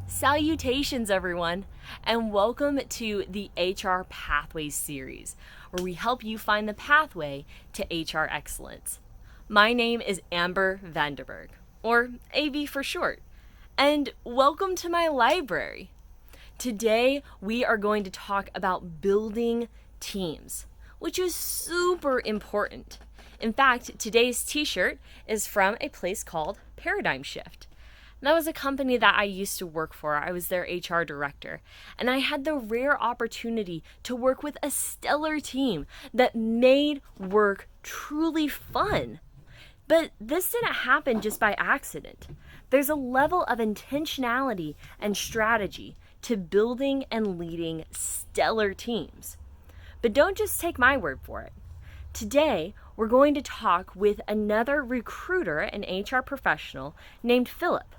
Salutations, everyone, and welcome to the HR Pathwayz series, where we help you find the pathway to HR excellence. My name is Amber Vanderberg, or AV for short, and welcome to my library. Today, we are going to talk about building teams, which is super important. In fact, today's t-shirt is from a place called Paradigm Shift. That was a company that I used to work for. I was their HR director. And I had the rare opportunity to work with a stellar team that made work truly fun. But this didn't happen just by accident. There's a level of intentionality and strategy to building and leading stellar teams. But don't just take my word for it. Today, we're going to talk with another recruiter, an HR professional named Phillip.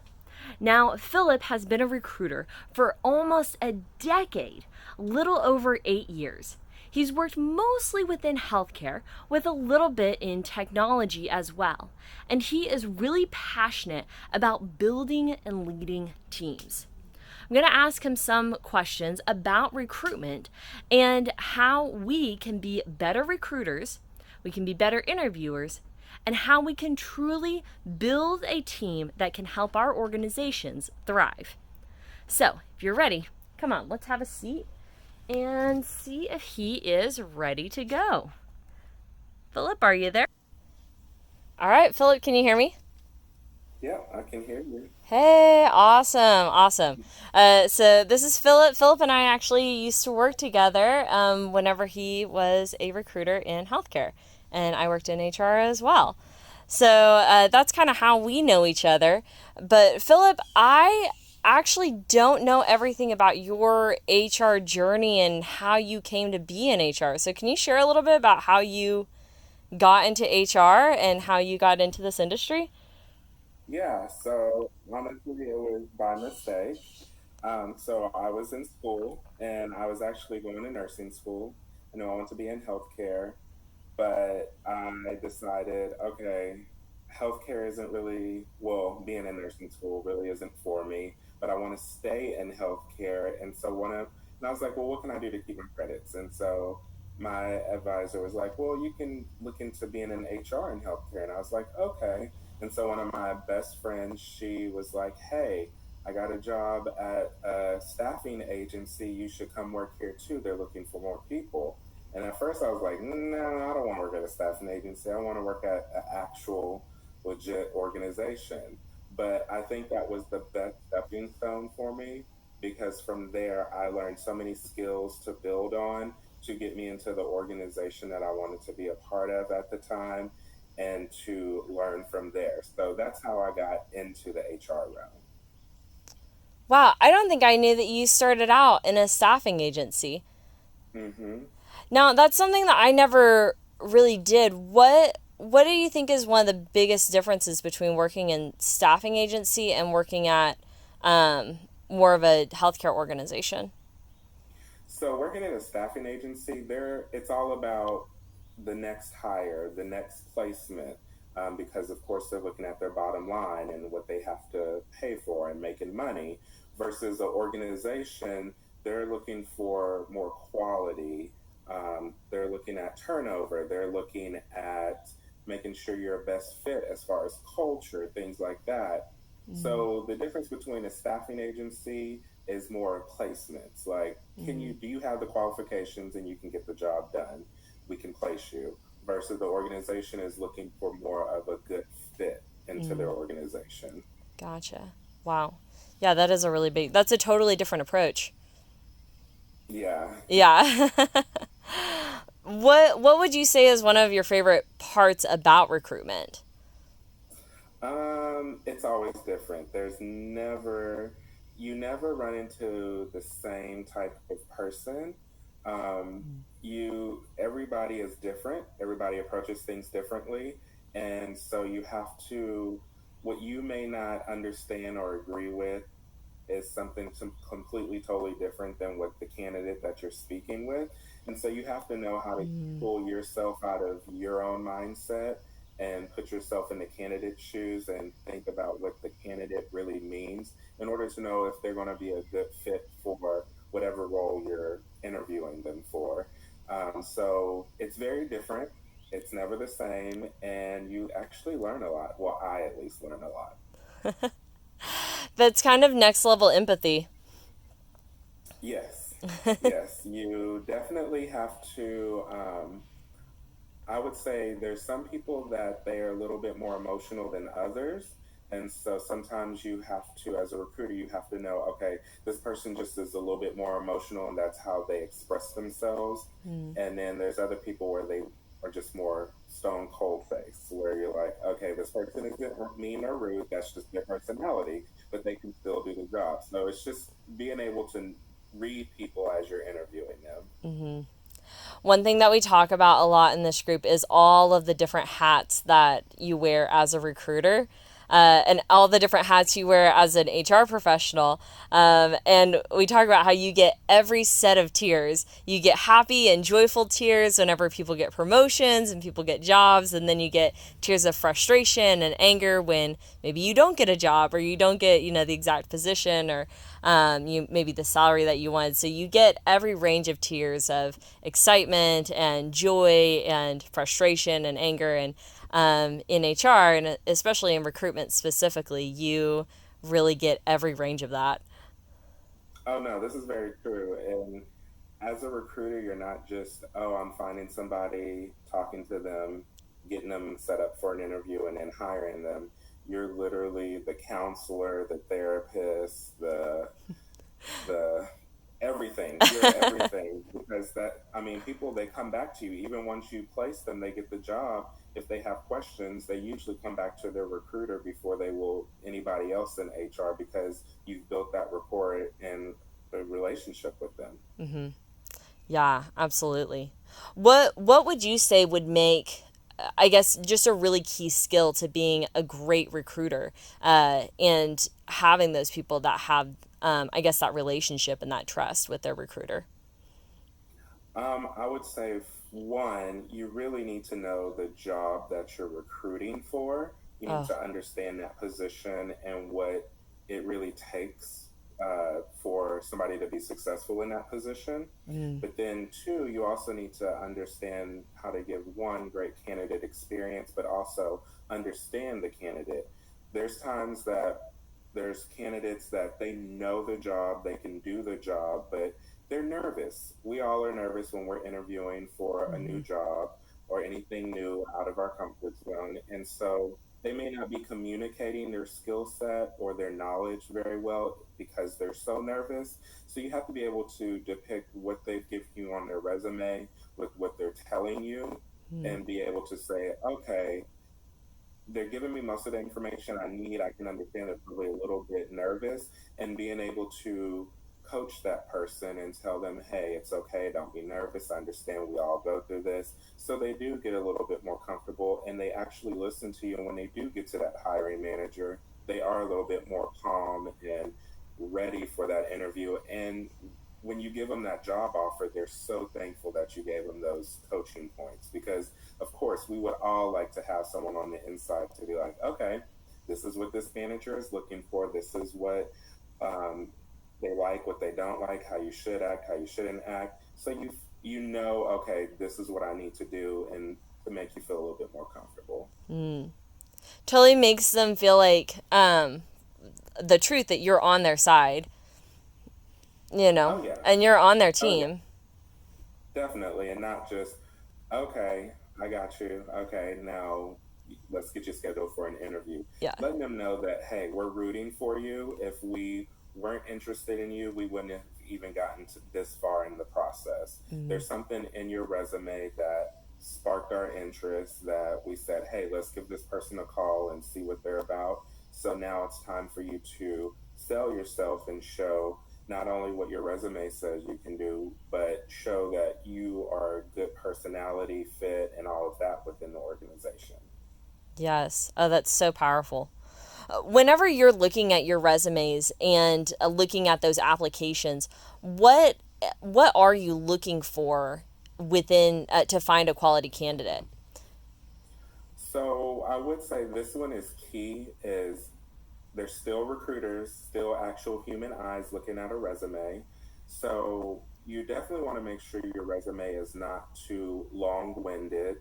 Now, Phillip has been a recruiter for almost a decade, little over 8 years. He's worked mostly within healthcare, with a little bit in technology as well. And he is really passionate about building and leading teams. I'm going to ask him some questions about recruitment and how we can be better recruiters, we can be better interviewers, and how we can truly build a team that can help our organizations thrive. So, if you're ready, come on, let's have a seat and see if he is ready to go. Phillip, are you there? All right, Phillip, can you hear me? Yeah, I can hear you. Hey, awesome. So this is Phillip. Phillip and I actually used to work together whenever he was a recruiter in healthcare, and I worked in HR as well. So that's kind of how we know each other. But Phillip, I actually don't know everything about your HR journey and how you came to be in HR. So can you share a little bit about how you got into HR and how you got into this industry? Yeah, so honestly, it was by mistake. So I was in school and I was actually going to nursing school. I knew I wanted to be in healthcare, but I decided, okay, healthcare isn't really, well, being in nursing school really isn't for me, but I want to stay in healthcare. And I was like, well, what can I do to keep my credits? And so my advisor was like, well, you can look into being an HR in healthcare. And I was like, okay. And so one of my best friends, she was like, hey, I got a job at a staffing agency. You should come work here too. They're looking for more people. And at first I was like, no, I don't want to work at a staffing agency. I want to work at an actual legit organization. But I think that was the best stepping stone for me because from there I learned so many skills to build on to get me into the organization that I wanted to be a part of at the time and to learn from there. So that's how I got into the HR realm. Wow, I don't think I knew that you started out in a staffing agency. Hmm. Now, that's something that I never really did. What do you think is one of the biggest differences between working in staffing agency and working at more of a healthcare organization? So working in a staffing agency, there it's all about the next hire, the next placement, because of course they're looking at their bottom line and what they have to pay for and making money. Versus an organization, they're looking for more quality. They're looking at turnover. They're looking at making sure you're a best fit as far as culture, things like that. So the difference between a staffing agency is more placements. Like, do you have the qualifications and you can get the job done? We can place you. Versus the organization is looking for more of a good fit into their organization. Gotcha. Wow. Yeah, that is a really big, that's a totally different approach. Yeah. Yeah. What would you say is one of your favorite parts about recruitment? It's always different. You never run into the same type of person. Everybody is different. Everybody approaches things differently. And so you have to, what you may not understand or agree with is something completely totally different than what the candidate that you're speaking with. And so you have to know how to pull yourself out of your own mindset and put yourself in the candidate's shoes and think about what the candidate really means in order to know if they're going to be a good fit for whatever role you're interviewing them for. So it's very different. It's never the same, and you actually learn a lot. Well, I at least learn a lot. That's kind of next level empathy. Yes, yes, you definitely have to. I would say there's some people that they are a little bit more emotional than others. And so sometimes you have to, as a recruiter, you have to know, okay, this person just is a little bit more emotional and that's how they express themselves. Mm. And then there's other people where they are just more stone cold face, where you're like, okay, this person isn't mean or rude. That's just their personality, but they can still do the job. So it's just being able to read people as you're interviewing them. Hmm. One thing that we talk about a lot in this group is all of the different hats that you wear as a recruiter. And all the different hats you wear as an HR professional. And we talk about how you get every set of tiers. You get happy and joyful tears whenever people get promotions and people get jobs. And then you get tears of frustration and anger when maybe you don't get a job or you don't get, the exact position or you maybe the salary that you wanted. So you get every range of tiers of excitement and joy and frustration and anger. And in HR and especially in recruitment specifically, you really get every range of that. Oh no, this is very true. And as a recruiter, you're not just, oh, I'm finding somebody, talking to them, getting them set up for an interview, and then hiring them. You're literally the counselor, the therapist, the everything. You're everything because I mean, people, they come back to you even once you place them, they get the job. If they have questions, they usually come back to their recruiter before they will anybody else in HR because you've built that rapport and the relationship with them. Hmm. Yeah, absolutely. What would you say would make, I guess, just a really key skill to being a great recruiter, and having those people that have, I guess, that relationship and that trust with their recruiter? I would say one, you really need to know the job that you're recruiting for. You need Oh. to understand that position and what it really takes for somebody to be successful in that position. Mm. But then, two, you also need to understand how to give one great candidate experience, but also understand the candidate. There's times that there's candidates that they know the job, they can do the job, but they're nervous. We all are nervous when we're interviewing for a new Hmm. job or anything new out of our comfort zone. And so they may not be communicating their skill set or their knowledge very well because they're so nervous. So you have to be able to depict what they've given you on their resume with what they're telling you Mm. and be able to say, okay, they're giving me most of the information I need. I can understand they're probably a little bit nervous, and being able to coach that person and tell them, hey, it's okay, don't be nervous. I understand we all go through this. So they do get a little bit more comfortable and they actually listen to you. And when they do get to that hiring manager, they are a little bit more calm and ready for that interview. And when you give them that job offer, they're so thankful that you gave them those coaching points because of course, we would all like to have someone on the inside to be like, okay, this is what this manager is looking for. This is what um, they like, what they don't like, how you should act, how you shouldn't act. So you know, okay, this is what I need to do, and to make you feel a little bit more comfortable. Mm. Totally makes them feel like, the truth that you're on their side, Oh yeah, and you're on their oh yeah, team. definitely, and not just okay, I got you. Okay, now let's get you scheduled for an interview. Yeah. Letting them know that, hey, we're rooting for you. If we weren't interested in you, we wouldn't have even gotten to this far in the process. Mm. There's something in your resume that sparked our interest that we said, hey, let's give this person a call and see what they're about. So now it's time for you to sell yourself and show not only what your resume says you can do, but show that you are a good personality fit and all of that within the organization. Yes. Oh, that's so powerful. Whenever you're looking at your resumes and looking at those applications, what what are you looking for within, to find a quality candidate? So I would say this one is key is there's still recruiters, still actual human eyes looking at a resume. So you definitely want to make sure your resume is not too long-winded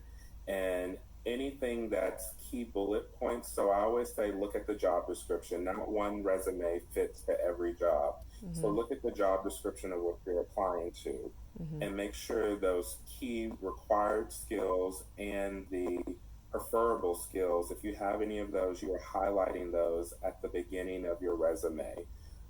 and anything that's key bullet points. So I always say look at the job description. Not one resume fits to every job. So Mm-hmm. look at the job description of what you're applying to Mm-hmm. and make sure those key required skills and the preferable skills, if you have any of those, you are highlighting those at the beginning of your resume.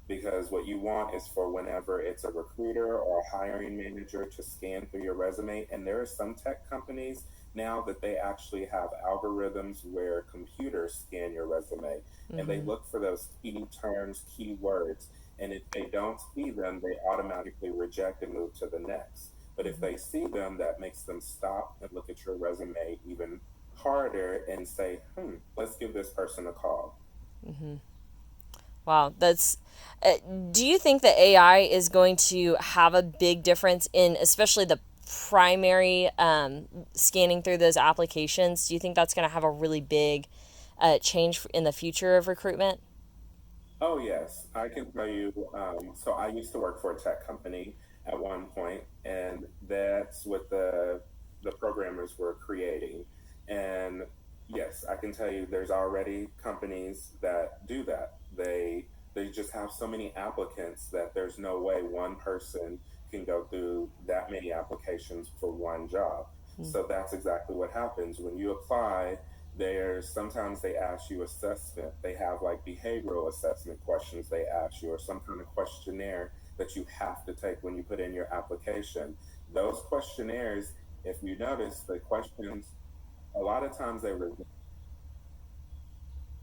Because what you want is for whenever it's a recruiter or a hiring manager to scan through your resume. And there are some tech companies now that they actually have algorithms where computers scan your resume and they Mm-hmm. look for those key terms, key words. And if they don't see them, they automatically reject and move to the next. But if Mm-hmm. they see them, that makes them stop and look at your resume even harder and say, let's give this person a call. Mm-hmm. Wow, that's. Uh, do you think that AI is going to have a big difference in, especially the primary scanning through those applications? Do you think that's going to have a really big change in the future of recruitment? Oh, yes, I can tell you. So I used to work for a tech company at one point, and that's what the programmers were creating. And yes, I can tell you, there's already companies that do that. They just have so many applicants that there's no way one person can go through that many applications for one job. So that's exactly what happens when you apply. There's sometimes they ask you assessment. They have like behavioral assessment questions they ask you, or some kind of questionnaire that you have to take when you put in your application. Those questionnaires, if you notice, the questions a lot of times they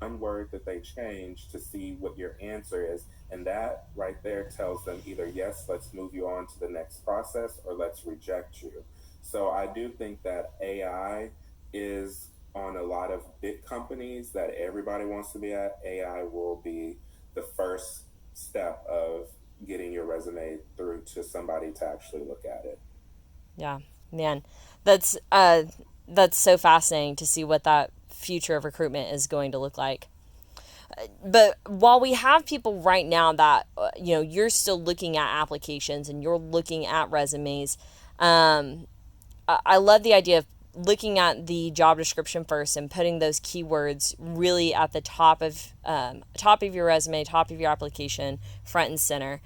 one word that they change to see what your answer is. And that right there tells them either, yes, let's move you on to the next process, or let's reject you. So I do think that AI is on a lot of big companies that everybody wants to be at. AI will be the first step of getting your resume through to somebody to actually look at it. Yeah, man, that's that's so fascinating to see what that future of recruitment is going to look like. But while we have people right now that you're still looking at applications and you're looking at resumes, I love the idea of looking at the job description first and putting those keywords really at the top of your resume, top of your application, front and center.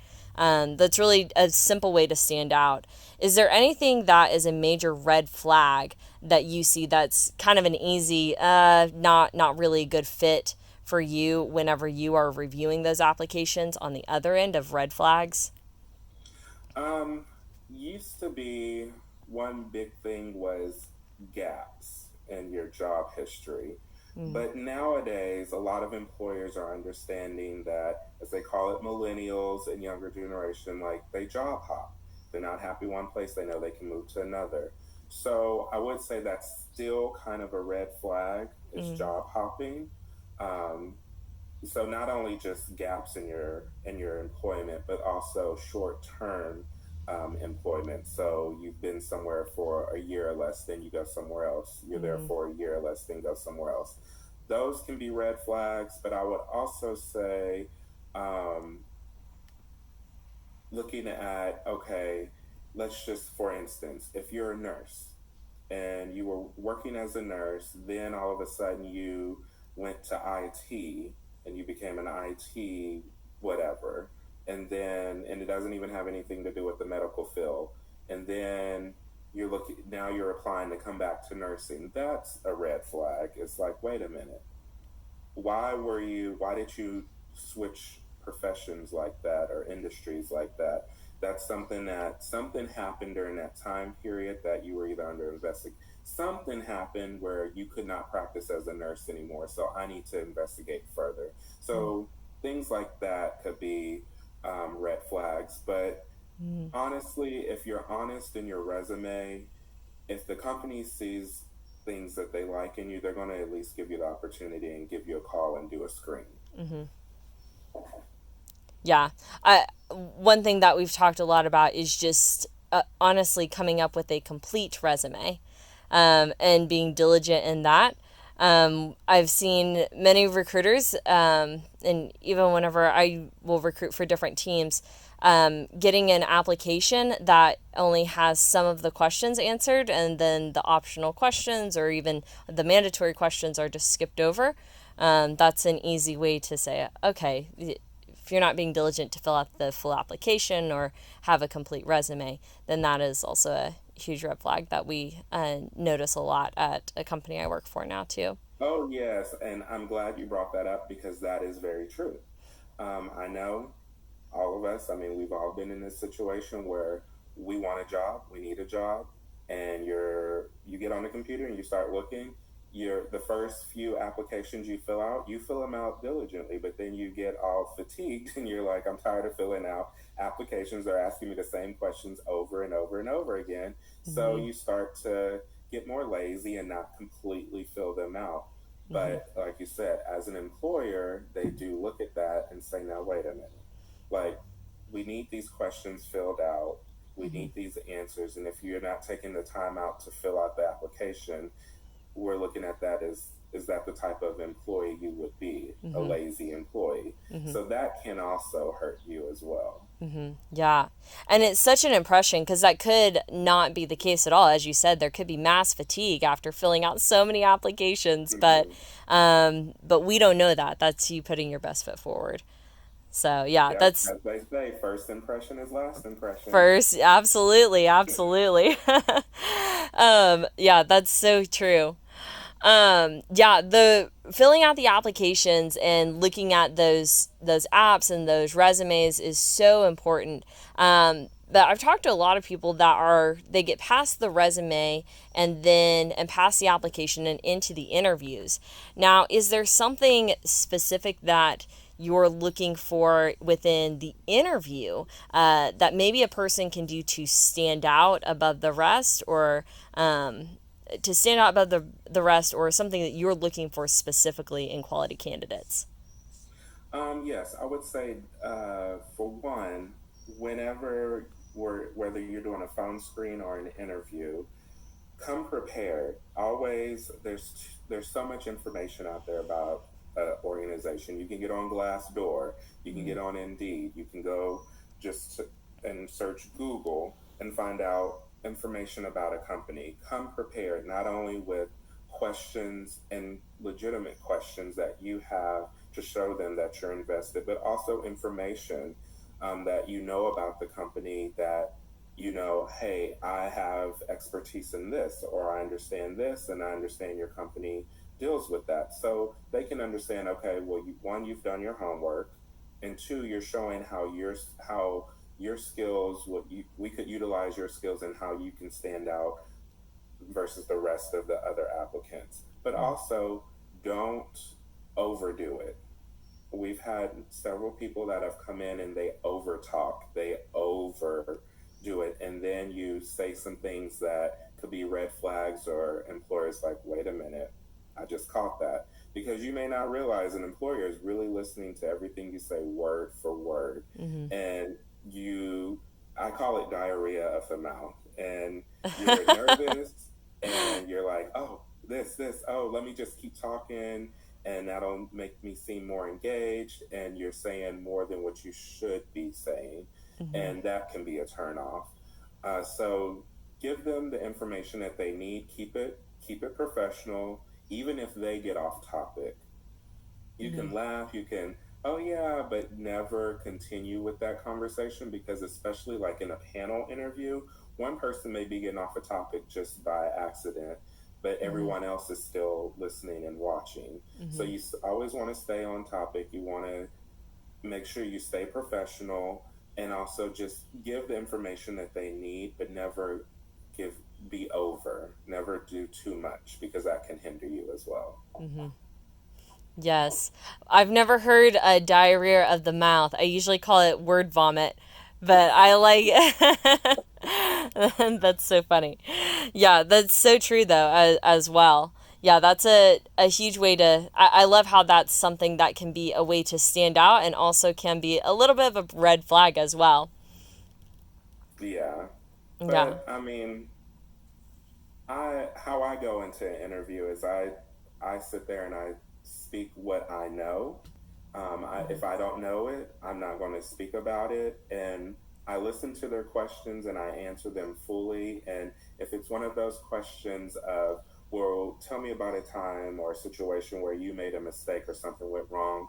That's really a simple way to stand out. Is there anything that is a major red flag that you see that's kind of an easy, not really a good fit for you whenever you are reviewing those applications on the other end of red flags? Um, Used to be one big thing was gaps in your job history. Mm, But nowadays, a lot of employers are understanding that, as they call it, millennials and younger generation, like they job hop. They're not happy one place, they know they can move to another. So I would say that's still kind of a red flag is mm, job hopping. Um, so not only just gaps in your employment, but also short term employment. So you've been somewhere for a year or less, then you go somewhere else. You're there mm, for a year or less, then go somewhere else. Those can be red flags, but I would also say um, looking at, okay, let's just, for instance, if you're a nurse and you were working as a nurse, then all of a sudden you went to IT and you became an IT whatever, and it doesn't even have anything to do with the medical field, and then you're looking now you're applying to come back to nursing. That's a red flag. It's like, wait a minute, why did you switch professions like that or industries like that? That's something happened during that time period that you were either under investigation. Something happened where you could not practice as a nurse anymore, so I need to investigate further. mm, So things like that could be red flags. But mm. honestly, if you're honest in your resume, if the company sees things that they like in you, they're going to at least give you the opportunity and give you a call and do a screen. Mhm. Yeah. One thing that we've talked a lot about is just honestly coming up with a complete resume and being diligent in that. I've seen many recruiters, and even whenever I will recruit for different teams, getting an application that only has some of the questions answered and then the optional questions or even the mandatory questions are just skipped over. That's an easy way to say, okay, if you're not being diligent to fill out the full application or have a complete resume, then that is also a huge red flag that we notice a lot at a company I work for now, too. Oh, yes. And I'm glad you brought that up because that is very true. I know all of us, I mean, we've all been in this situation where we want a job, we need a job, and you get on the computer and you start looking. The first few applications you fill them out diligently, but then you get all fatigued and you're like, I'm tired of filling out applications. They're asking me the same questions over and over and over again. So Mm-hmm. you start to get more lazy and not completely fill them out. Mm-hmm. But like you said, as an employer, they do look at that and say, now, wait a minute. Like, we need these questions filled out. We Mm-hmm. need these answers. And if you're not taking the time out to fill out the application, we're looking at that as is that the type of employee you would be, a Mm-hmm. lazy employee? Mm-hmm. So that can also hurt you as well. Mm-hmm. Yeah. And it's such an impression because that could not be the case at all. As you said, there could be mass fatigue after filling out so many applications, Hmm. but we don't know that. That's you putting your best foot forward. So yeah, Yep, that's as they say, first impression is last impression. first. Absolutely, absolutely. Yeah, that's so true. Yeah, the filling out the applications and looking at those apps and those resumes is so important. But I've talked to a lot of people that they get past the resume and past the application and into the interviews. Now, is there something specific that you're looking for within the interview that maybe a person can do to stand out above the rest or to stand out above the rest or something that you're looking for specifically in quality candidates? Yes, I would say for one, whether you're doing a phone screen or an interview, come prepared. Always, there's so much information out there about organization. You can get on Glassdoor, you can Mm-hmm. get on Indeed, you can go and search Google and find out information about a company. Come prepared, not only with questions and legitimate questions that you have to show them that you're invested, but also information that you know about the company that hey, I have expertise in this, or I understand this, and I understand your company deals with that. So they can understand, okay, well, one, you've done your homework, and two, you're showing how your skills, we could utilize your skills and how you can stand out versus the rest of the other applicants. But also, don't overdo it. We've had several people that have come in and they over talk, they overdo it, and then you say some things that could be red flags, or employers like, wait a minute, I just caught that. Because you may not realize an employer is really listening to everything you say word for word. Mm-hmm. And I call it diarrhea of the mouth. And you're nervous and you're like, oh, oh, let me just keep talking and that'll make me seem more engaged, and you're saying more than what you should be saying, Mm-hmm. and that can be a turn off. So give them the information that they need. Keep it professional, even if they get off topic. You Mm-hmm. can laugh, you can, oh yeah, but never continue with that conversation, because especially like in a panel interview, one person may be getting off a topic just by accident, but Mm-hmm. everyone else is still listening and watching. So Mm-hmm. you always want to stay on topic. You want to make sure you stay professional, and also just give the information that they need, but give be over. Never do too much, because that can hinder you as well. Mm-hmm. Yes. I've never heard a diarrhea of the mouth. I usually call it word vomit, but I like that's so funny. Yeah, that's so true though as well. Yeah, that's a huge way to I love how that's something that can be a way to stand out and also can be a little bit of a red flag as well. Yeah. Yeah. But I mean, I how I go into an interview is I sit there and I speak what I know. If I don't know it, I'm not going to speak about it. And I listen to their questions and I answer them fully. And if it's one of those questions of, well, tell me about a time or a situation where you made a mistake or something went wrong,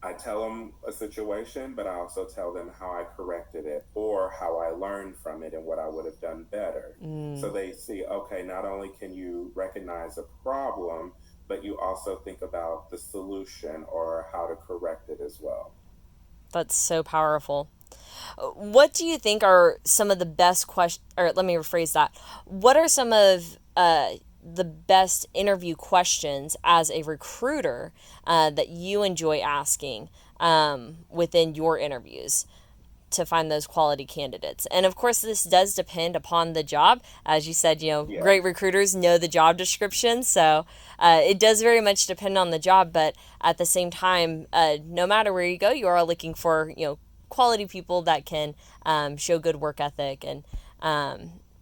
I tell them a situation, but I also tell them how I corrected it or how I learned from it and what I would have done better. So Mm, they see, okay, not only can you recognize a problem, but you also think about the solution or how to correct it as well. that's so powerful. What do you think are some of the best questions, or let me rephrase that. What are some of the best interview questions as a recruiter that you enjoy asking within your interviews to find those quality candidates? And of course, this does depend upon the job. As you said, Yeah. great recruiters know the job description. So it does very much depend on the job. But at the same time, no matter where you go, you are looking for, quality people that can show good work ethic and, Oh,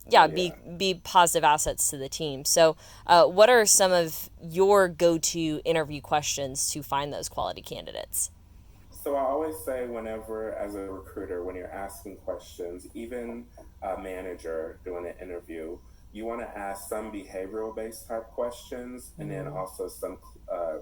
yeah, be yeah. be positive assets to the team. So, what are some of your go-to interview questions to find those quality candidates? So I always say, whenever, as a recruiter, when you're asking questions, even a manager doing an interview, you want to ask some behavioral based type questions and then Mm, also some,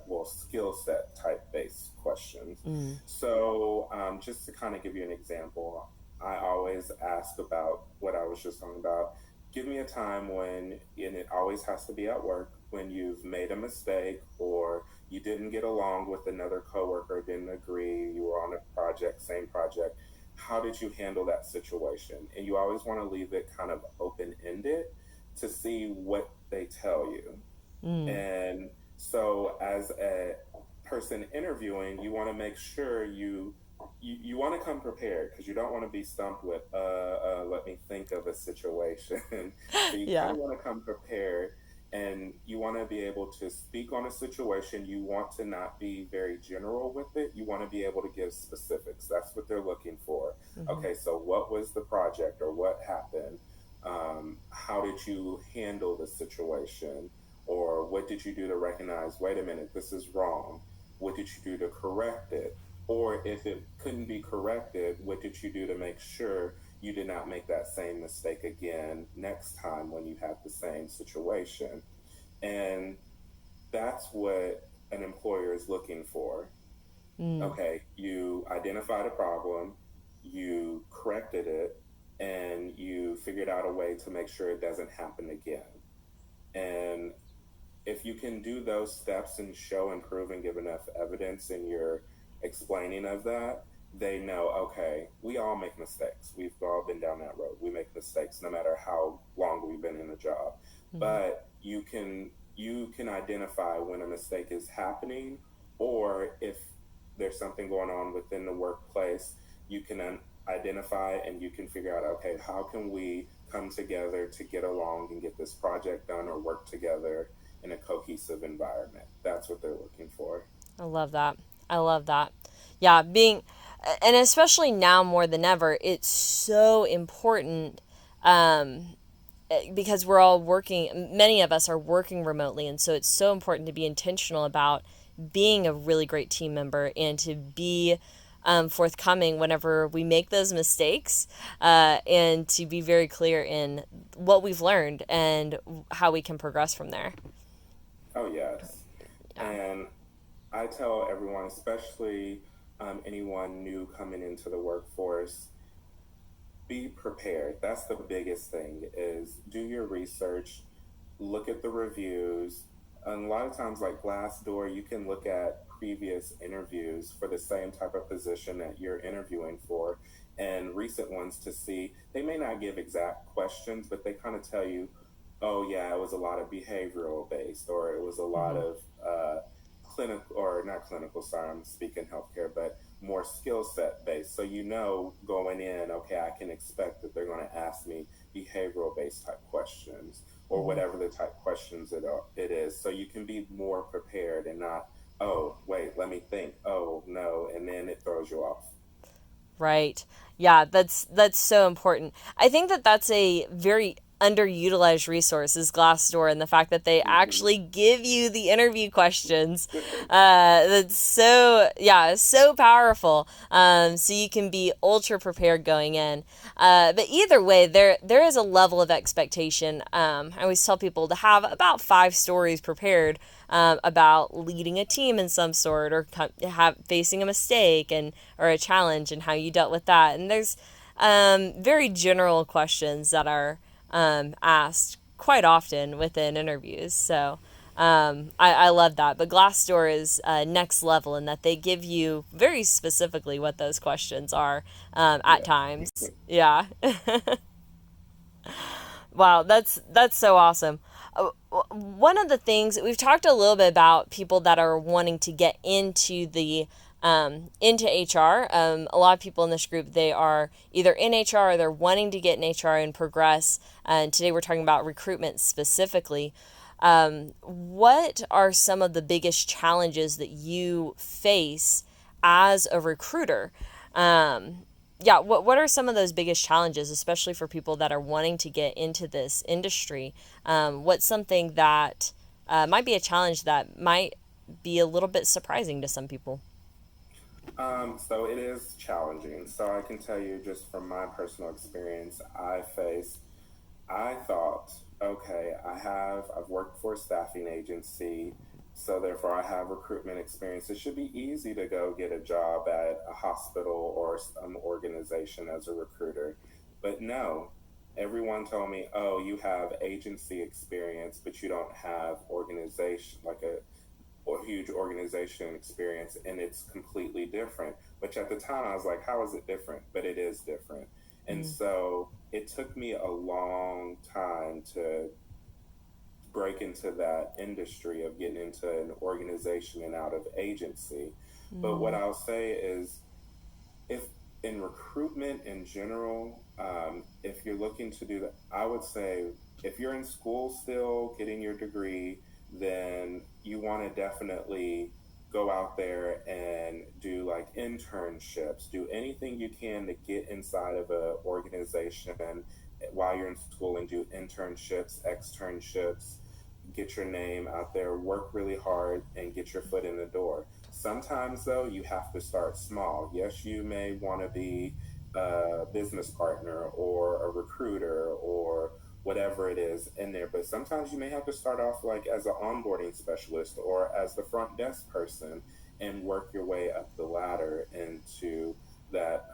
well, skill set type based questions. mm, So just to kind of give you an example, I always ask about what I was just talking about. Give me a time when, and it always has to be at work, when you've made a mistake or you didn't get along with another coworker, didn't agree, you were on a project, same project. How did you handle that situation? And you always want to leave it kind of open ended to see what they tell you. mm. And so, as a person interviewing, you want to make sure you want to come prepared because you don't want to be stumped with let me think of a situation. So you kind Yeah. of want to come prepared, and you want to be able to speak on a situation. You want to not be very general with it. You want to be able to give specifics. That's what they're looking for. Hmm. Okay, so what was the project or what happened? How did you handle the situation? Or what did you do to recognize, wait a minute, this is wrong? What did you do to correct it? Or if it couldn't be corrected, what did you do to make sure you did not make that same mistake again next time when you have the same situation? And that's what an employer is looking for. Mm. Okay, you identified a problem, you corrected it, and you figured out a way to make sure it doesn't happen again. And if you can do those steps and show and prove and give enough evidence in your explaining of that, they know, okay, we all make mistakes. We've all been down that road. We make mistakes no matter how long we've been in a job. Hmm. But you can identify when a mistake is happening, or if there's something going on within the workplace, you can identify and you can figure out, okay, how can we come together to get along and get this project done or work together in a cohesive environment. That's what they're looking for. I love that. I love that. Yeah, and especially now more than ever, it's so important because we're all working, many of us are working remotely. And so it's so important to be intentional about being a really great team member and to be forthcoming whenever we make those mistakes and to be very clear in what we've learned and how we can progress from there. Oh, yes. Yeah. And I tell everyone, especially anyone new coming into the workforce, be prepared. That's the biggest thing, is do your research, look at the reviews. And a lot of times, like Glassdoor, you can look at previous interviews for the same type of position that you're interviewing for and recent ones to see. They may not give exact questions, but they kind of tell you, oh, yeah, it was a lot of behavioral based, or it was a lot Hmm. of clinical, or not clinical, sorry, I'm speaking healthcare, but more skill set based. So you know going in, okay, I can expect that they're going to ask me behavioral based type questions or Hmm. whatever the type questions it is. So you can be more prepared and not, oh, wait, let me think. Oh, no. And then it throws you off. Right. Yeah, that's so important. I think that that's a very underutilized resource is Glassdoor, and the fact that they Hmm. actually give you the interview questions. That's so, yeah, so powerful. So you can be ultra prepared going in. But either way, there is a level of expectation. I always tell people to have about 5 stories prepared about leading a team in some sort, or facing a mistake and or a challenge and how you dealt with that. And there's very general questions that are asked quite often within interviews. So I love that. But Glassdoor is next level in that they give you very specifically what those questions are at Yeah. times. Yeah. Wow, that's so awesome. One of the things we've talked a little bit about people that are wanting to get into the into HR. A lot of people in this group, they are either in HR or they're wanting to get in HR and progress. And today we're talking about recruitment specifically. What are some of the biggest challenges that you face as a recruiter? Yeah, what are some of those biggest challenges, especially for people that are wanting to get into this industry? What's something that might be a challenge that might be a little bit surprising to some people? So it is challenging. So I can tell you just from my personal experience, I thought, okay, I've worked for a staffing agency, so therefore I have recruitment experience. It should be easy to go get a job at a hospital or some organization as a recruiter. But no, everyone told me, oh, you have agency experience, but you don't have organization, like a or huge organization experience, and it's completely different. Which at the time I was like, how is it different? But it is different. And Mm, so it took me a long time to break into that industry of getting into an organization and out of agency. But what mm, I'll say is, if in recruitment in general, if you're looking to do that, I would say if you're in school still getting your degree, then you want to definitely go out there and do like internships, do anything you can to get inside of a organization while you're in school and do internships, externships, get your name out there, work really hard, and get your foot in the door. Sometimes, though, you have to start small. Yes, you may want to be a business partner or a recruiter or whatever it is in there, but sometimes you may have to start off like as an onboarding specialist or as the front desk person and work your way up the ladder into that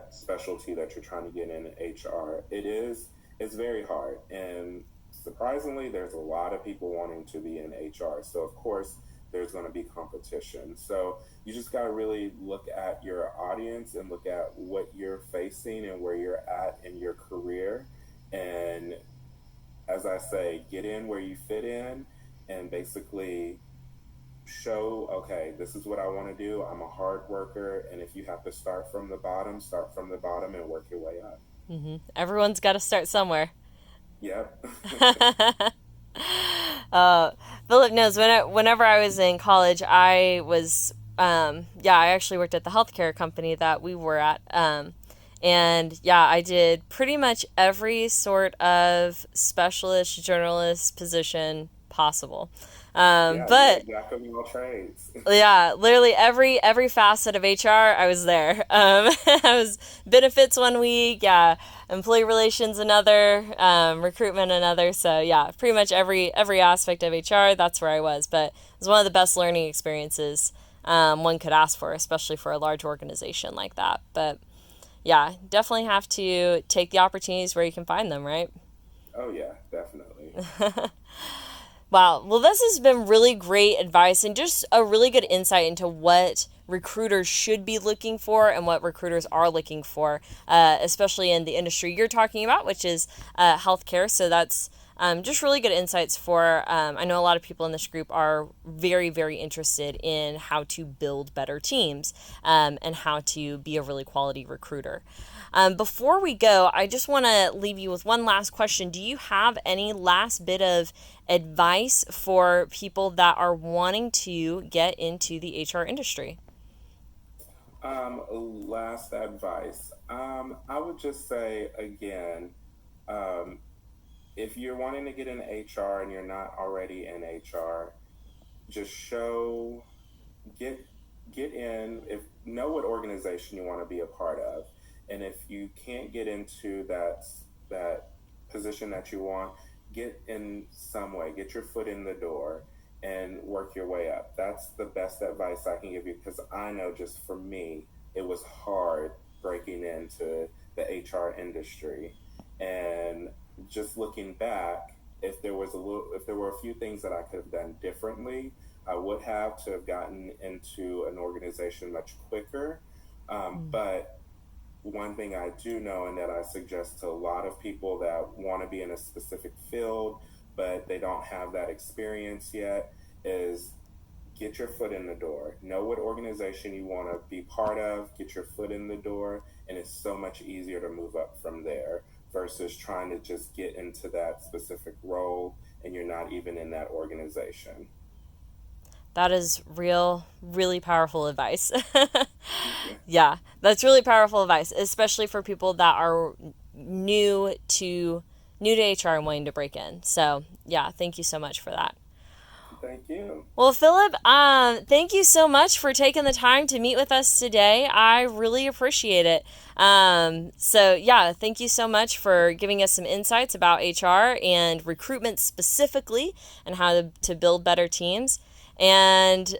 specialty that you're trying to get in HR. It's very hard. And surprisingly, there's a lot of people wanting to be in HR. So of course there's going to be competition. So you just got to really look at your audience and look at what you're facing and where you're at in your career. And as I say, get in where you fit in and basically show, okay, this is what I want to do. I'm a hard worker. And if you have to start from the bottom and work your way up. Everyone's got to start somewhere. Yep. uh, Philip knows whenever I was in college, I was, yeah, I actually worked at the healthcare company that we were at. And yeah, I did pretty much every sort of specialist journalist position possible. Yeah, you're a But jack of all trades. yeah, literally every facet of HR, I was there. I was benefits one week, yeah, employee relations another, recruitment another. So yeah, pretty much every aspect of HR, that's where I was. But it was one of the best learning experiences one could ask for, especially for a large organization like that. But yeah, definitely have to take the opportunities where you can find them, right? Oh, yeah, definitely. Wow. Well, this has been really great advice and just a really good insight into what recruiters should be looking for and what recruiters are looking for, especially in the industry you're talking about, which is healthcare. So that's just really good insights for. I know a lot of people in this group are very, very interested in how to build better teams and how to be a really quality recruiter. Before we go, I just want to leave you with one last question. Do you have any last bit of advice for people that are wanting to get into the HR industry? Last advice. I would just say again, Um, if you're wanting to get in HR and you're not already in HR, just show get get in, if know what organization you want to be a part of, and if you can't get into that position that you want, get in some way, get your foot in the door and work your way up. That's the best advice I can give you, because I know just for me it was hard breaking into the HR industry. And just looking back, if there were a few things that I could have done differently, I would have to have gotten into an organization much quicker. But one thing I do know, and that I suggest to a lot of people that want to be in a specific field, but they don't have that experience yet, is get your foot in the door. Know what organization you want to be part of, get your foot in the door, and it's so much easier to move up from there versus trying to just get into that specific role and you're not even in that organization. That is really powerful advice. Yeah, that's really powerful advice, especially for people that are new to new to HR and wanting to break in. So, yeah, thank you so much for that. Thank you. Well, Phillip, thank you so much for taking the time to meet with us today. I really appreciate it. So, yeah, thank you so much for giving us some insights about HR and recruitment specifically and how to build better teams. And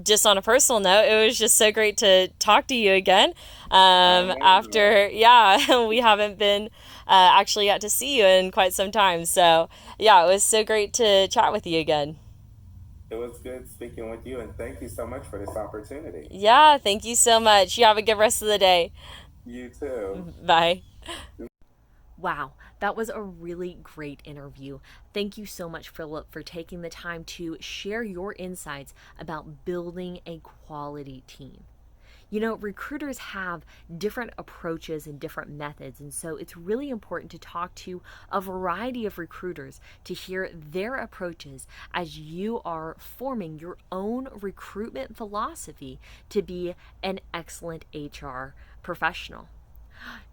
just on a personal note, it was just so great to talk to you again. I know. After, yeah, we haven't been actually got to see you in quite some time. So, yeah, it was so great to chat with you again. It was good speaking with you, and thank you so much for this opportunity. Yeah, thank you so much. You have a good rest of the day. You too. Bye. Wow, that was a really great interview. Thank you so much, Phillip, for taking the time to share your insights about building a quality team. You know, recruiters have different approaches and different methods, and so it's really important to talk to a variety of recruiters to hear their approaches as you are forming your own recruitment philosophy to be an excellent HR professional.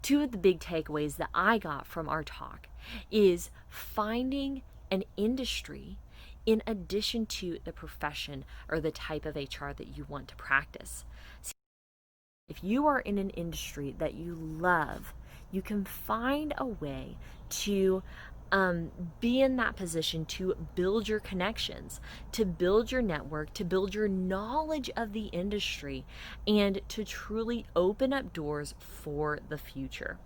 Two of the big takeaways that I got from our talk is finding an industry in addition to the profession or the type of HR that you want to practice. If you are in an industry that you love, you can find a way to be in that position to build your connections, to build your network, to build your knowledge of the industry, and to truly open up doors for the future.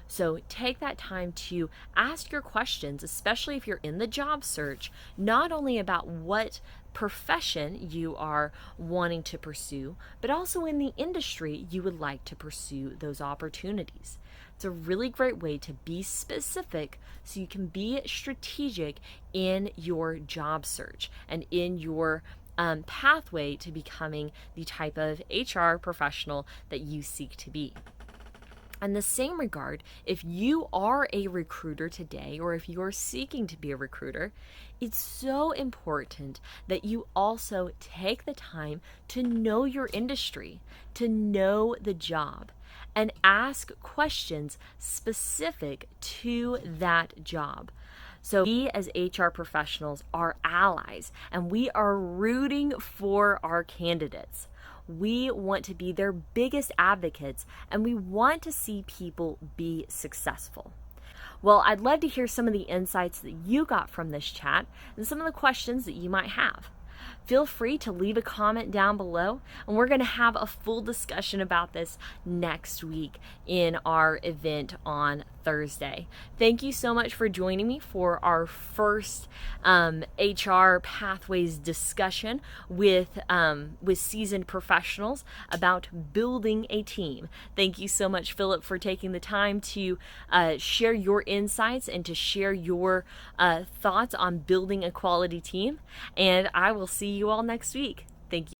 So take that time to ask your questions, especially if you're in the job search, not only about what profession you are wanting to pursue, but also in the industry you would like to pursue those opportunities. It's a really great way to be specific so you can be strategic in your job search and in your pathway to becoming the type of HR professional that you seek to be. In the same regard, if you are a recruiter today or if you're seeking to be a recruiter, it's so important that you also take the time to know your industry, to know the job, and ask questions specific to that job. So we as HR professionals are allies and we are rooting for our candidates. We want to be their biggest advocates and we want to see people be successful. Well, I'd love to hear some of the insights that you got from this chat and some of the questions that you might have. Feel free to leave a comment down below, and we're going to have a full discussion about this next week in our event on Thursday. Thank you so much for joining me for our first HR Pathwayz discussion with seasoned professionals about building a team. Thank you so much, Phillip, for taking the time to share your insights and to share your thoughts on building a quality team. And I will see you all next week. Thank you.